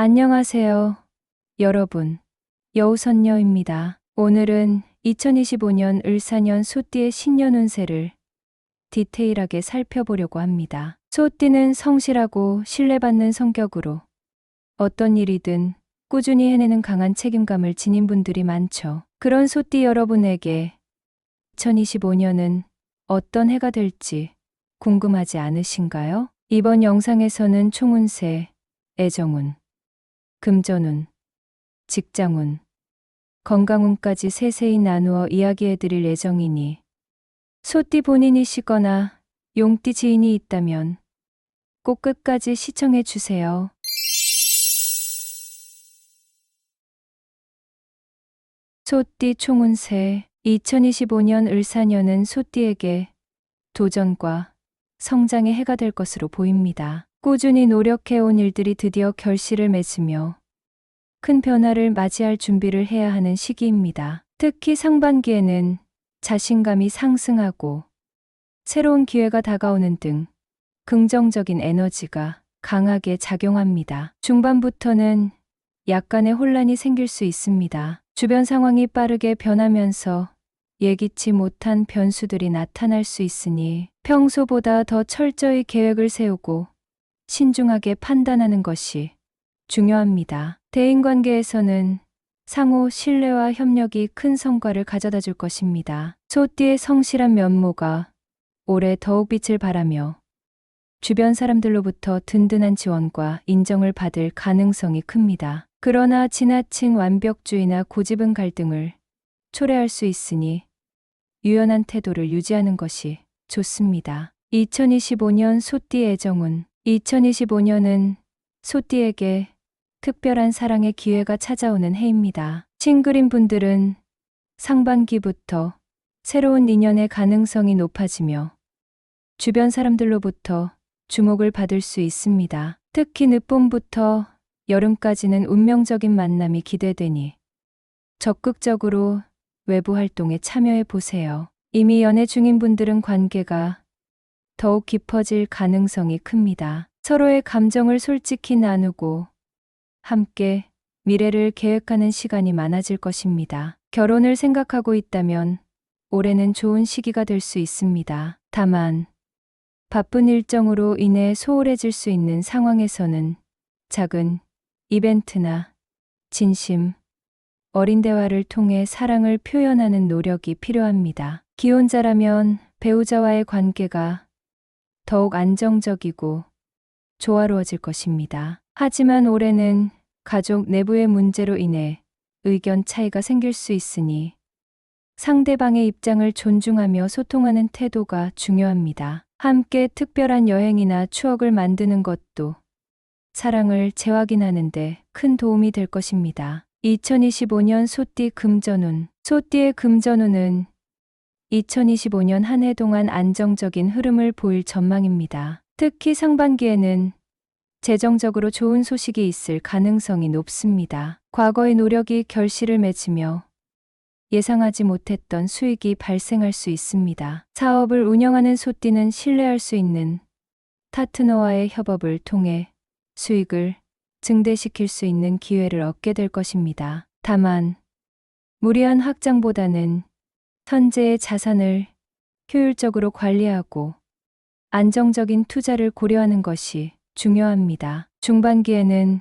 안녕하세요, 여러분. 여우선녀입니다. 오늘은 2025년 을사년 소띠의 신년 운세를 디테일하게 살펴보려고 합니다. 소띠는 성실하고 신뢰받는 성격으로 어떤 일이든 꾸준히 해내는 강한 책임감을 지닌 분들이 많죠. 그런 소띠 여러분에게 2025년은 어떤 해가 될지 궁금하지 않으신가요? 이번 영상에서는 총운세, 애정운, 금전운, 직장운, 건강운까지 세세히 나누어 이야기해드릴 예정이니 소띠 본인이시거나 용띠 지인이 있다면 꼭 끝까지 시청해주세요. 소띠 총운세 2025년 을사년은 소띠에게 도전과 성장의 해가 될 것으로 보입니다. 꾸준히 노력해온 일들이 드디어 결실을 맺으며 큰 변화를 맞이할 준비를 해야 하는 시기입니다. 특히 상반기에는 자신감이 상승하고 새로운 기회가 다가오는 등 긍정적인 에너지가 강하게 작용합니다. 중반부터는 약간의 혼란이 생길 수 있습니다. 주변 상황이 빠르게 변하면서 예기치 못한 변수들이 나타날 수 있으니 평소보다 더 철저히 계획을 세우고 신중하게 판단하는 것이 중요합니다. 대인관계에서는 상호 신뢰와 협력이 큰 성과를 가져다 줄 것입니다. 소띠의 성실한 면모가 올해 더욱 빛을 발하며 주변 사람들로부터 든든한 지원과 인정을 받을 가능성이 큽니다. 그러나 지나친 완벽주의나 고집은 갈등을 초래할 수 있으니 유연한 태도를 유지하는 것이 좋습니다. 2025년 소띠 애정운 2025년은 소띠에게 특별한 사랑의 기회가 찾아오는 해입니다. 싱글인 분들은 상반기부터 새로운 인연의 가능성이 높아지며 주변 사람들로부터 주목을 받을 수 있습니다. 특히 늦봄부터 여름까지는 운명적인 만남이 기대되니 적극적으로 외부 활동에 참여해 보세요. 이미 연애 중인 분들은 관계가 더욱 깊어질 가능성이 큽니다. 서로의 감정을 솔직히 나누고 함께 미래를 계획하는 시간이 많아질 것입니다. 결혼을 생각하고 있다면 올해는 좋은 시기가 될 수 있습니다. 다만 바쁜 일정으로 인해 소홀해질 수 있는 상황에서는 작은 이벤트나 진심, 어린 대화를 통해 사랑을 표현하는 노력이 필요합니다. 기혼자라면 배우자와의 관계가 더욱 안정적이고 조화로워질 것입니다. 하지만 올해는 가족 내부의 문제로 인해 의견 차이가 생길 수 있으니 상대방의 입장을 존중하며 소통하는 태도가 중요합니다. 함께 특별한 여행이나 추억을 만드는 것도 사랑을 재확인하는 데 큰 도움이 될 것입니다. 2025년 소띠 금전운 소띠의 금전운은 2025년 한 해 동안 안정적인 흐름을 보일 전망입니다. 특히 상반기에는 재정적으로 좋은 소식이 있을 가능성이 높습니다. 과거의 노력이 결실을 맺으며 예상하지 못했던 수익이 발생할 수 있습니다. 사업을 운영하는 소띠는 신뢰할 수 있는 파트너와의 협업을 통해 수익을 증대시킬 수 있는 기회를 얻게 될 것입니다. 다만 무리한 확장보다는 현재의 자산을 효율적으로 관리하고 안정적인 투자를 고려하는 것이 중요합니다. 중반기에는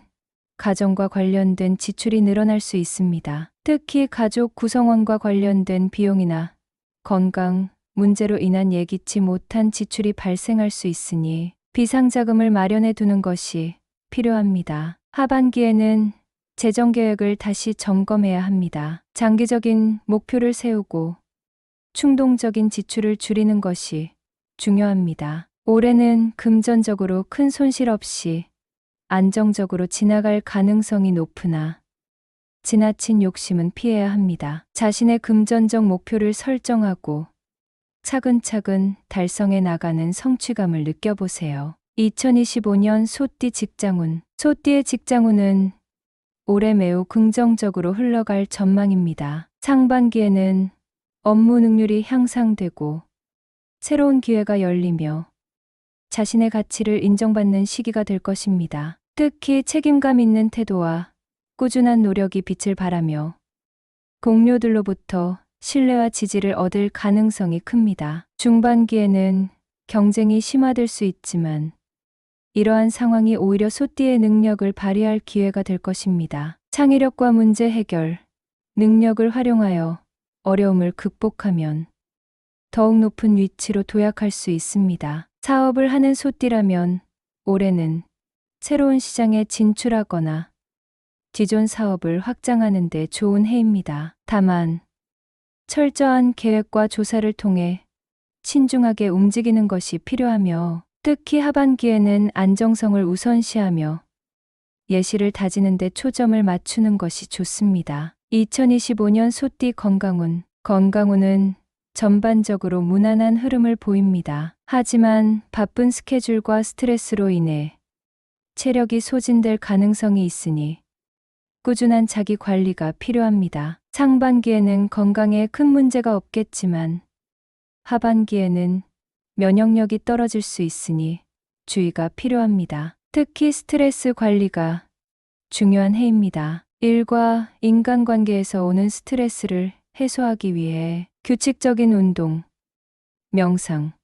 가정과 관련된 지출이 늘어날 수 있습니다. 특히 가족 구성원과 관련된 비용이나 건강 문제로 인한 예기치 못한 지출이 발생할 수 있으니 비상자금을 마련해 두는 것이 필요합니다. 하반기에는 재정 계획을 다시 점검해야 합니다. 장기적인 목표를 세우고 충동적인 지출을 줄이는 것이 중요합니다. 올해는 금전적으로 큰 손실 없이 안정적으로 지나갈 가능성이 높으나 지나친 욕심은 피해야 합니다. 자신의 금전적 목표를 설정하고 차근차근 달성해 나가는 성취감을 느껴보세요. 2025년 소띠 직장운 소띠의 직장운은 올해 매우 긍정적으로 흘러갈 전망입니다. 상반기에는 업무 능률이 향상되고 새로운 기회가 열리며 자신의 가치를 인정받는 시기가 될 것입니다. 특히 책임감 있는 태도와 꾸준한 노력이 빛을 발하며 동료들로부터 신뢰와 지지를 얻을 가능성이 큽니다. 중반기에는 경쟁이 심화될 수 있지만 이러한 상황이 오히려 소띠의 능력을 발휘할 기회가 될 것입니다. 창의력과 문제 해결, 능력을 활용하여 어려움을 극복하면 더욱 높은 위치로 도약할 수 있습니다. 사업을 하는 소띠라면 올해는 새로운 시장에 진출하거나 기존 사업을 확장하는 데 좋은 해입니다. 다만 철저한 계획과 조사를 통해 신중하게 움직이는 것이 필요하며 특히 하반기에는 안정성을 우선시하며 예시를 다지는 데 초점을 맞추는 것이 좋습니다. 2025년 소띠 건강운은 전반적으로 무난한 흐름을 보입니다. 하지만 바쁜 스케줄과 스트레스로 인해 체력이 소진될 가능성이 있으니 꾸준한 자기 관리가 필요합니다. 상반기에는 건강에 큰 문제가 없겠지만 하반기에는 면역력이 떨어질 수 있으니 주의가 필요합니다. 특히 스트레스 관리가 중요한 해입니다. 일과 인간관계에서 오는 스트레스를 해소하기 위해 규칙적인 운동, 명상,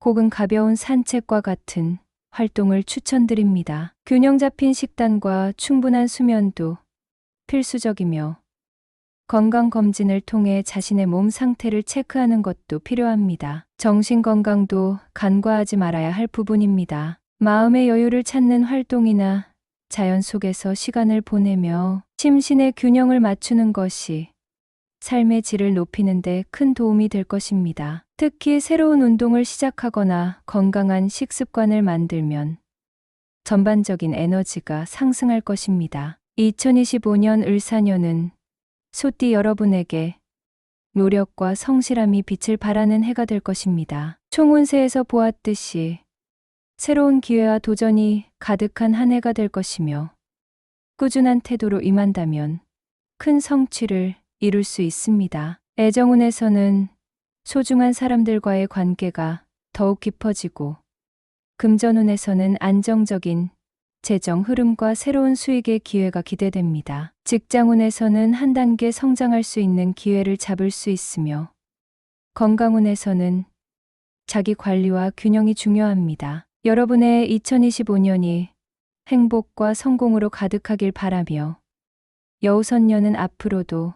혹은 가벼운 산책과 같은 활동을 추천드립니다. 균형 잡힌 식단과 충분한 수면도 필수적이며 건강검진을 통해 자신의 몸 상태를 체크하는 것도 필요합니다. 정신 건강도 간과하지 말아야 할 부분입니다. 마음의 여유를 찾는 활동이나 자연 속에서 시간을 보내며 심신의 균형을 맞추는 것이 삶의 질을 높이는 데 큰 도움이 될 것입니다. 특히 새로운 운동을 시작하거나 건강한 식습관을 만들면 전반적인 에너지가 상승할 것입니다. 2025년 을사년은 소띠 여러분에게 노력과 성실함이 빛을 발하는 해가 될 것입니다. 총운세에서 보았듯이 새로운 기회와 도전이 가득한 한 해가 될 것이며 꾸준한 태도로 임한다면 큰 성취를 이룰 수 있습니다. 애정운에서는 소중한 사람들과의 관계가 더욱 깊어지고 금전운에서는 안정적인 재정 흐름과 새로운 수익의 기회가 기대됩니다. 직장운에서는 한 단계 성장할 수 있는 기회를 잡을 수 있으며 건강운에서는 자기 관리와 균형이 중요합니다. 여러분의 2025년이 행복과 성공으로 가득하길 바라며 여우선년은 앞으로도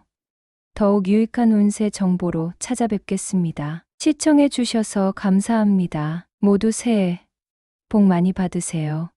더욱 유익한 운세 정보로 찾아뵙겠습니다. 시청해 주셔서 감사합니다. 모두 새해 복 많이 받으세요.